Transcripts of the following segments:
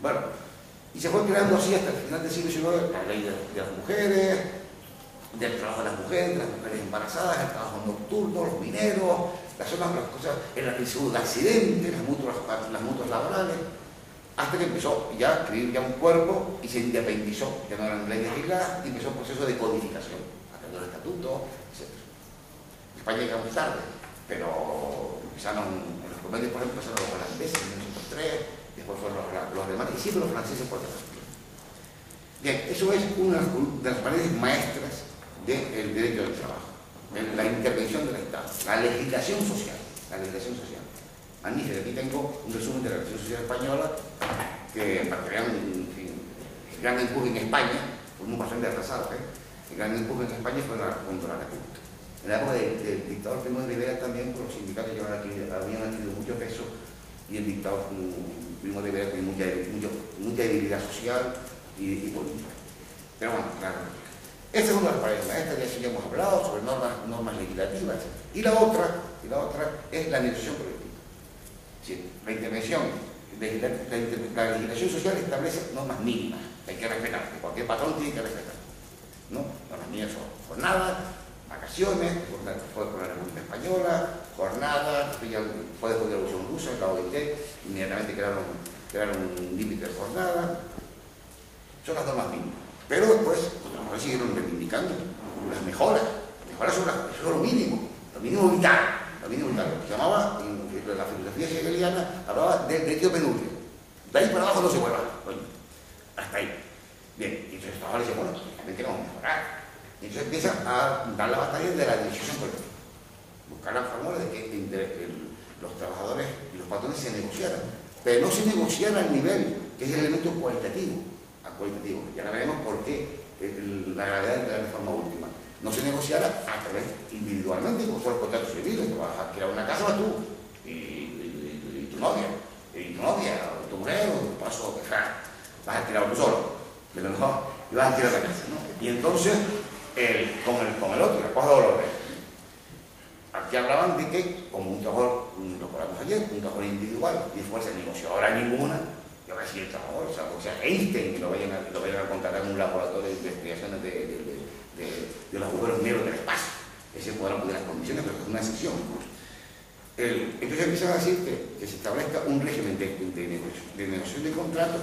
Bueno, y se fue creando así hasta el final del siglo XIX la ley de las mujeres, del trabajo de las mujeres embarazadas, el trabajo nocturno, los mineros, las cosas, el seguro de accidentes, las mutuas laborales, hasta que empezó ya a escribir ya un cuerpo y se independizó, ya no eran leyes aisladas, y empezó el proceso de codificación, haciendo el estatuto, etc. En España llegamos tarde, pero empezaron, en los convenios, por ejemplo, empezaron los holandeses en 1903, después fueron los alemanes y siempre los franceses por detrás. Bien, eso es una de las paredes maestras del derecho del trabajo, la intervención del Estado, la legislación social, magnífica. Aquí tengo un resumen de la legislación social española que para que vean el gran empuje en España, fuimos bastante atrasados, el gran empuje en España fue contra la República. En la época del dictador Primo de Rivera también, pues, los sindicatos habían adquirido mucho peso y el dictador Primo de Rivera tenía mucha debilidad social y política. Pero bueno, claro. Esta es una de las paredes maestras, de eso ya hemos hablado, sobre normas legislativas, etc. Y la otra es la negociación colectiva. Sí, la intervención, la legislación social establece normas mínimas, hay que respetar, que cualquier patrón tiene que respetar, ¿no? Normas mínimas son jornadas, vacaciones, fue por la República Española, jornadas, fue después de la Revolución Rusa, la OIT, inmediatamente crearon un límite de jornada, son las normas mínimas. Pero después, otros siguieron reivindicando las mejoras sobre lo mínimo vital, lo que se llamaba, en la filosofía hegeliana, hablaba del derecho penúltimo. De ahí para abajo no se mueva, hasta ahí. Bien, y entonces ahora dicen, bueno, también queremos mejorar. Y entonces empieza a dar la batalla de la negociación colectiva. Buscar la fórmula de que los trabajadores y los patrones se negociaran, pero no se negociaran al nivel, que es el elemento cualitativo. Ya la veremos por qué la gravedad de la reforma última. No se negociara a través individualmente, como son los contratos civiles, que vas a alquilar una casa, vas tú y tu novia, o tu mujer, o tu paso, vas a alquilar tú solo, pero no, y vas a alquilar la casa, ¿no? Y entonces, con el otro, el cuadro dolores. Aquí hablaban de que, como un trabajador, lo hablamos ayer, un trabajador individual, y fuerza de negocio, ahora ninguna. Y ahora sí el trabajador, o sea, Einstein, que lo vayan a contratar en un laboratorio de investigaciones de los agujeros negros del espacio. Ese podrá poner las condiciones, pero es una excepción. Entonces empiezan a decir que se establezca un régimen de negociación de contratos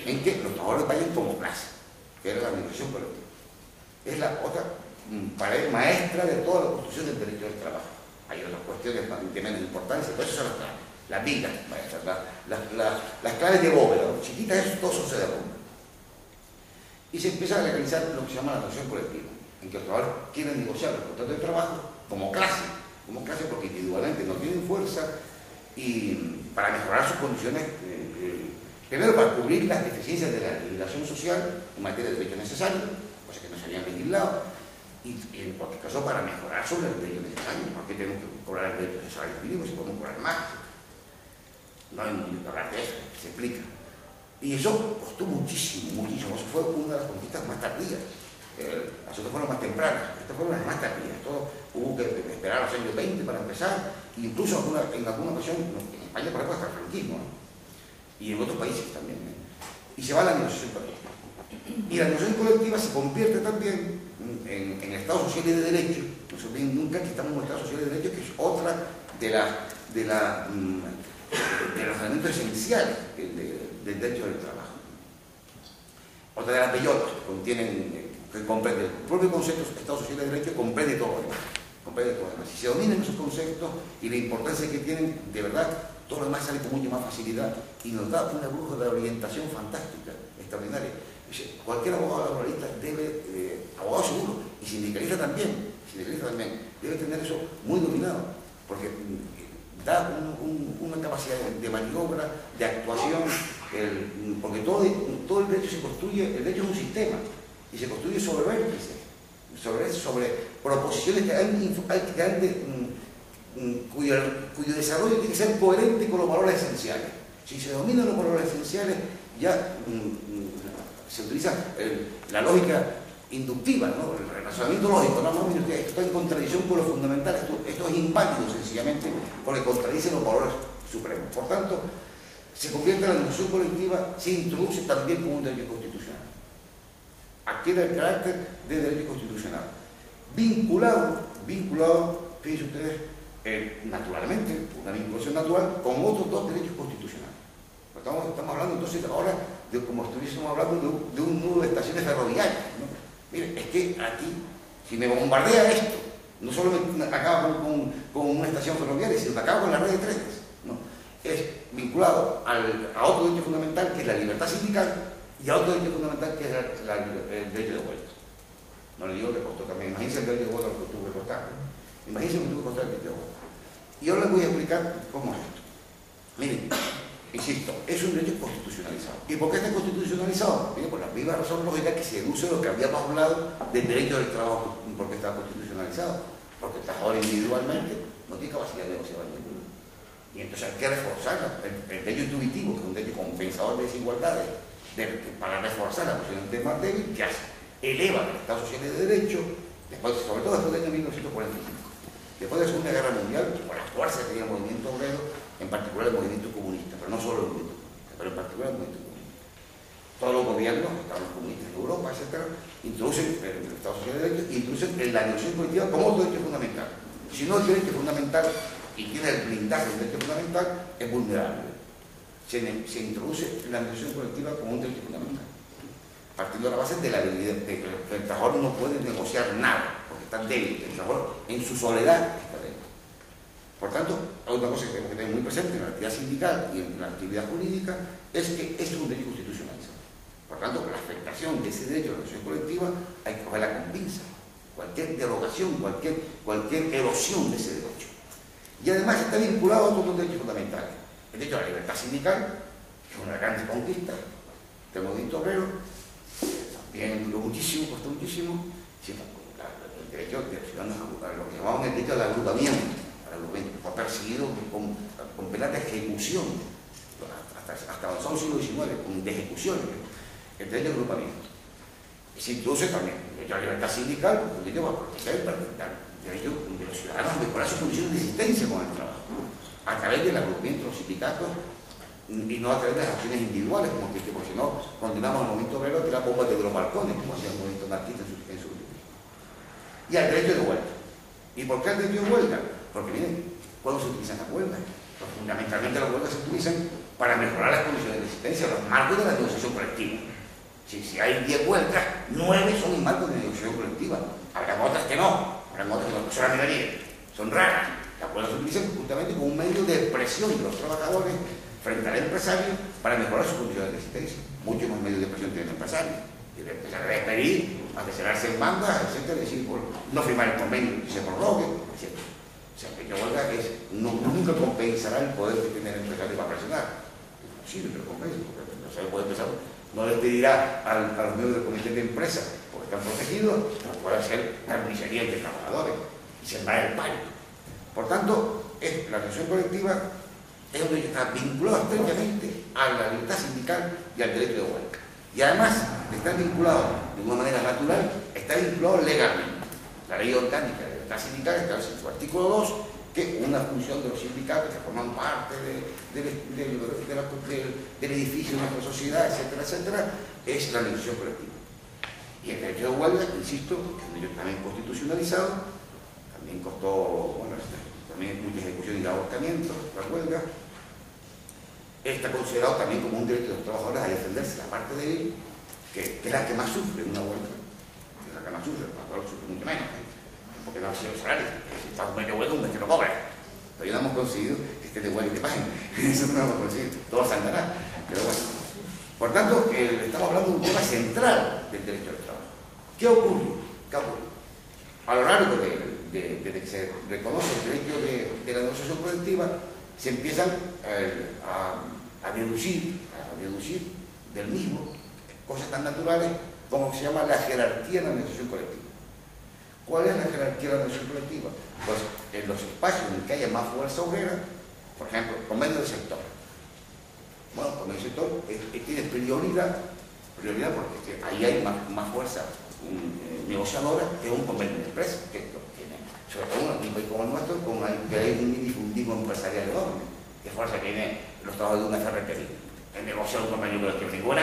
en que los trabajadores vayan como clase, que era la negociación colectiva. Es la otra pared maestra de toda la construcción del derecho del trabajo. Hay otras cuestiones de menos importancia, pero esas son las claves. Las vigas maestras, las claves de bóveda, chiquitas, eso todo sucede a bomba. Y se empieza a legalizar lo que se llama la negociación colectiva, en que los trabajadores quieren negociar los contratos de trabajo como clase porque individualmente no tienen fuerza y para mejorar sus condiciones, primero para cubrir las deficiencias de la legislación social en materia de derechos necesarios, cosas que no se habían legislado, y en cualquier caso para mejorar sobre el derecho necesario, porque tenemos que cobrar el derecho necesario mínimo, si podemos cobrar más. No hay mucho que hablar de eso, se explica. Y eso costó muchísimo. Eso fue una de las conquistas más tardías. Las otras fueron más tempranas, estas fueron las más tardías. Hubo que esperar a los años 20 para empezar, e incluso en alguna ocasión, en España por ejemplo, hasta el franquismo, ¿no? Y en otros países también. Y se va a la negociación colectiva. Y la negociación colectiva se convierte también en el Estado social y de derecho. No se olviden nunca que estamos en un Estado social y de derecho, que es otra de los elementos esenciales del derecho del trabajo. Otra de las bellotas que comprende el propio concepto de Estado social y de derecho, comprende todo lo demás. Si se dominan esos conceptos y la importancia que tienen, de verdad, todo lo demás sale con mucha más facilidad y nos da una brújula de orientación fantástica, extraordinaria. Cualquier abogado laboralista abogado seguro, y sindicalista también, debe tener eso muy dominado, porque da una capacidad de maniobra, de actuación, porque todo el derecho se construye, el derecho es un sistema, y se construye sobre vértices, sobre proposiciones cuyo desarrollo tiene que ser coherente con los valores esenciales. Si se dominan los valores esenciales, ya se utiliza la lógica inductiva, ¿no? El razonamiento lógico, esto está en contradicción con lo fundamental, esto es inválido sencillamente porque contradice los valores supremos. Por tanto, se convierte en la negociación colectiva, se introduce también como un derecho constitucional. Adquiere el carácter de derecho constitucional. Vinculado, fíjense ustedes, naturalmente, una vinculación natural con otros dos derechos constitucionales. Estamos hablando entonces ahora de como estuviésemos hablando de un nudo de estaciones ferroviarias, ¿no? Miren, es que aquí, si me bombardea esto, no solo me acaba con una estación ferroviaria, sino que acaba con la red de trenes, ¿no? Es vinculado a otro derecho fundamental, que es la libertad sindical, y a otro derecho fundamental, que es el derecho de huelga. No le digo que costó también. Imagínense el derecho de huelga lo que tuvo que costar. Imagínense lo que tuvo que costar el derecho de huelga. Y ahora les voy a explicar cómo es esto. Miren, insisto, es un derecho constitucionalizado. ¿Y por qué está constitucionalizado? Miren, por la misma razón lógica que se deduce de lo que habíamos hablado del derecho del trabajo. ¿Por qué está constitucionalizado? Porque el trabajador individualmente no tiene capacidad de negociar ninguna. Y entonces hay que reforzar el derecho intuitivo, que es un derecho compensador de desigualdades, para reforzar la posición del más débil. ¿Qué hace? Eleva el Estado social de derecho, sobre todo después del año 1945. Después de la Segunda Guerra Mundial, por la fuerza que tenía el movimiento obrero, en particular el movimiento comunista, pero no solo el movimiento comunista, pero en particular el movimiento comunista. Todos los gobiernos, estados comunistas en Europa, etc., introducen el Estado social de derecho, introducen la negociación colectiva como otro derecho fundamental. Si no es derecho fundamental y tiene el blindaje del derecho fundamental, es vulnerable. Se introduce la negociación colectiva como un derecho fundamental, partiendo de la base de la debilidad, de que el trabajador no puede negociar nada, porque está débil, el trabajador en su soledad está débil. Por tanto, otra cosa que tenemos que tener muy presente en la actividad sindical y en la actividad jurídica es que esto es un derecho constitucionalizado. Por tanto, la afectación de ese derecho a la negociación colectiva hay que cogerla con pinza. Cualquier derogación, cualquier erosión de ese derecho. Y además está vinculado a otros derechos fundamentales. El derecho a la libertad sindical, que es una gran conquista del movimiento obrero, también duró muchísimo, costó muchísimo. El derecho de los ciudadanos a lo que llamaban el derecho al agrupamiento, fue perseguido con penas de ejecución, hasta avanzado el siglo XIX, de ejecuciones, el derecho al agrupamiento. Y se introduce también el derecho a la libertad sindical, el derecho a proteger el derecho de los ciudadanos a mejorar sus condiciones de existencia con el trabajo, a través del agrupamiento de los sindicatos y no a través de las acciones individuales, como que porque si no, condenamos al movimiento obrero a tirar bombas de los balcones, como hacía el movimiento anarquista en su tiempo. Y al derecho de huelga. ¿Y por qué el derecho de huelga? Porque miren, ¿cuándo se utilizan las huelgas? Pues fundamentalmente las huelgas se utilizan para mejorar las condiciones de existencia, los marcos de la negociación colectiva. Si hay 10 huelgas, 9 son en marcos de negociación colectiva. Habrá otras que no, son la minoría, son raras. Las huelgas se utilizan justamente como un medio de presión de los trabajadores frente al empresario para mejorar sus condiciones de existencia. Muchos más medios de presión tiene el empresario. Y el empresario debe despedir, asesorarse en bandas, etc., decir, por no firmar el convenio que se prorrogue, etc. O sea, que huelga nunca compensará el poder que tiene el empresario para presionar. Sí, pero compensa, porque el empresario puede empezar, no les pedirá a los miembros del comité de empresa, porque están protegidos, no puede hacer carnicería entre trabajadores y sembrar el pánico. Por tanto, la negociación colectiva es un derecho que está vinculado estrechamente a la libertad sindical y al derecho de huelga. Y además de estar vinculado de una manera natural, está vinculado legalmente. La ley orgánica de libertad sindical establece en su artículo 2 que una función de los sindicatos que forman parte del edificio de nuestra sociedad, etcétera, etcétera, es la negociación colectiva. Y el derecho de huelga, insisto, que es un derecho también constitucionalizado, también costó, bueno, también mucha ejecución y ahorcamiento, la huelga. Está considerado también como un derecho de los trabajadores a defenderse la parte débil, que es la que más sufre en una huelga. Es la que más sufre, el trabajador sufre mucho menos, porque no ha sido el salario. Si está un mes de huelga, un mes que no cobra. Todavía no hemos conseguido que esté de huelga y te paguen. Eso no lo hemos conseguido. Todo se andará. Pero bueno. Por tanto, estamos hablando de un tema central del derecho al trabajo. ¿Qué ocurre? A lo largo desde que se reconoce el derecho de la negociación colectiva, se empiezan a deducir del mismo cosas tan naturales como se llama la jerarquía de la negociación colectiva. ¿Cuál es la jerarquía de la negociación colectiva? Pues en los espacios en que haya más fuerza obrera, por ejemplo, convenio del sector. Bueno, el convenio del sector tiene prioridad porque ahí hay más fuerza negociadora que un convenio de empresa, que tiene, sobre todo en un país como el nuestro, que hay un minifundismo empresarial enorme, que fuerza tiene los trabajadores de una ferretería. He negociado un convenio colectivo. Digo, bueno,